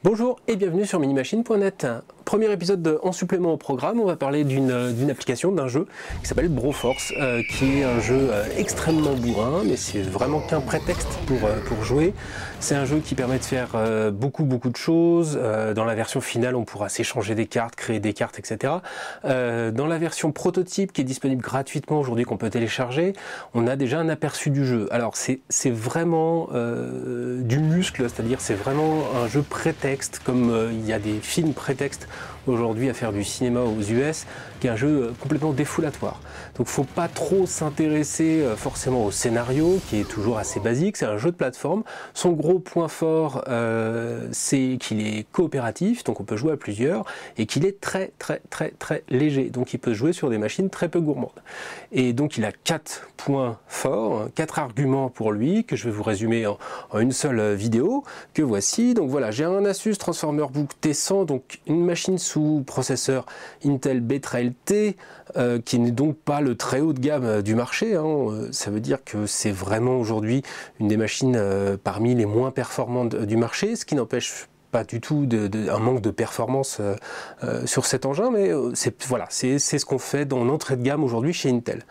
Bonjour et bienvenue sur minimachine.net. Premier épisode en supplément au programme, on va parler d'une application, d'un jeu qui s'appelle Broforce, qui est un jeu extrêmement bourrin, mais c'est vraiment qu'un prétexte pour jouer. C'est un jeu qui permet de faire beaucoup de choses. Dans la version finale, on pourra s'échanger des cartes, créer des cartes, etc. Dans la version prototype, qui est disponible gratuitement aujourd'hui, qu'on peut télécharger, on a déjà un aperçu du jeu. Alors c'est vraiment du muscle, c'est-à-dire c'est vraiment un jeu prétexte, comme il y a des films prétextes aujourd'hui à faire du cinéma aux US, qui est un jeu complètement défoulatoire. Donc faut pas trop s'intéresser forcément au scénario, qui est toujours assez basique, c'est un jeu de plateforme. Son gros point fort, c'est qu'il est coopératif, donc on peut jouer à plusieurs, et qu'il est très léger, donc il peut jouer sur des machines très peu gourmandes. Et donc il a 4 points forts, 4 arguments pour lui, que je vais vous résumer en une seule vidéo, que voici. Donc voilà, j'ai un Asus TransformerBook T100, donc une machine sous processeur Intel B-Trail T, qui n'est donc pas le très haut de gamme du marché, hein. Ça veut dire que c'est vraiment aujourd'hui une des machines parmi les moins performantes du marché, ce qui n'empêche pas du tout un manque de performance sur cet engin, mais c'est ce qu'on fait dans l'entrée de gamme aujourd'hui chez Intel.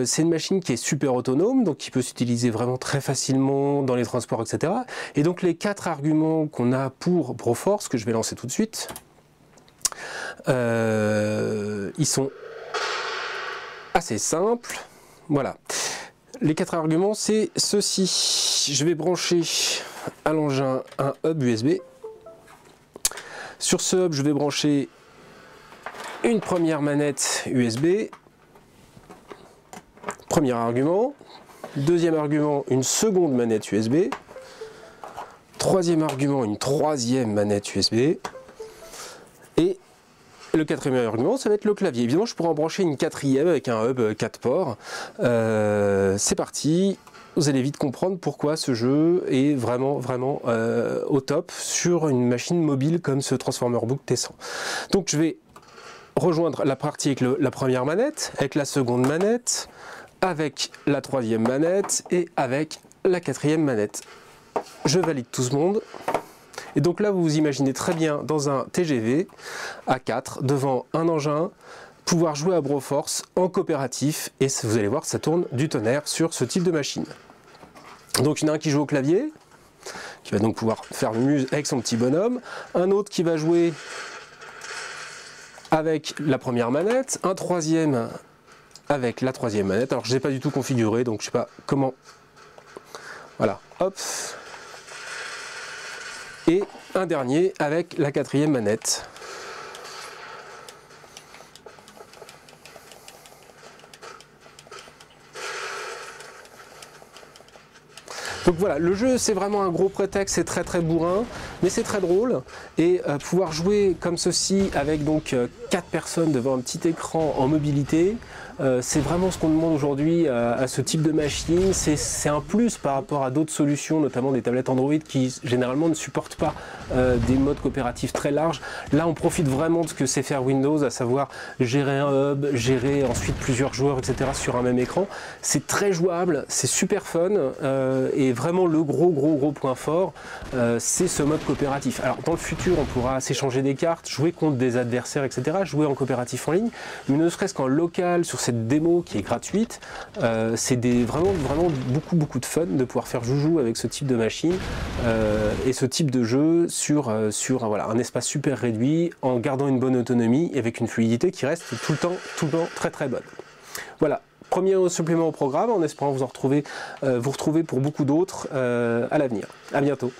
C'est une machine qui est super autonome, donc qui peut s'utiliser vraiment très facilement dans les transports, etc. Et donc les 4 arguments qu'on a pour Broforce, que je vais lancer tout de suite, ils sont assez simples. Voilà. Les 4 arguments, c'est ceci. Je vais brancher à l'engin un hub USB. Sur ce hub, je vais brancher une première manette USB. Premier argument. Deuxième argument, une seconde manette USB. Troisième argument, une troisième manette USB. Et le quatrième argument, ça va être le clavier. Évidemment, je pourrais en brancher une quatrième avec un hub 4 ports. C'est parti. Vous allez vite comprendre pourquoi ce jeu est vraiment au top sur une machine mobile comme ce TransformerBook T100. Donc je vais rejoindre la partie avec la première manette, avec la seconde manette, avec la troisième manette et avec la quatrième manette. Je valide tout ce monde. Et donc là, vous vous imaginez très bien dans un TGV à 4 devant un engin, pouvoir jouer à Broforce en coopératif, et vous allez voir, ça tourne du tonnerre sur ce type de machine. Donc il y en a un qui joue au clavier, qui va donc pouvoir faire le muse avec son petit bonhomme, un autre qui va jouer avec la première manette, un troisième avec la troisième manette. Alors je ne l'ai pas du tout configuré, donc je ne sais pas comment. Voilà, hop. Et un dernier avec la quatrième manette. Donc voilà, le jeu c'est vraiment un gros prétexte, c'est très bourrin, mais c'est très drôle. Et pouvoir jouer comme ceci avec donc 4 personnes devant un petit écran en mobilité, c'est vraiment ce qu'on demande aujourd'hui à ce type de machine. C'est un plus par rapport à d'autres solutions, notamment des tablettes Android qui généralement ne supportent pas des modes coopératifs très larges. Là on profite vraiment de ce que sait faire Windows, à savoir gérer un hub, gérer ensuite plusieurs joueurs, etc. sur un même écran. C'est très jouable, c'est super fun, et vraiment le gros point fort, c'est ce mode coopératif. Alors dans le futur on pourra s'échanger des cartes, jouer contre des adversaires, etc. jouer en coopératif en ligne, mais ne serait-ce qu'en local sur cette démo qui est gratuite, c'est vraiment beaucoup de fun de pouvoir faire joujou avec ce type de machine et ce type de jeu sur voilà, un espace super réduit, en gardant une bonne autonomie et avec une fluidité qui reste tout le temps très bonne. Voilà. Premier supplément au programme, en espérant vous retrouver pour beaucoup d'autres à l'avenir. À bientôt.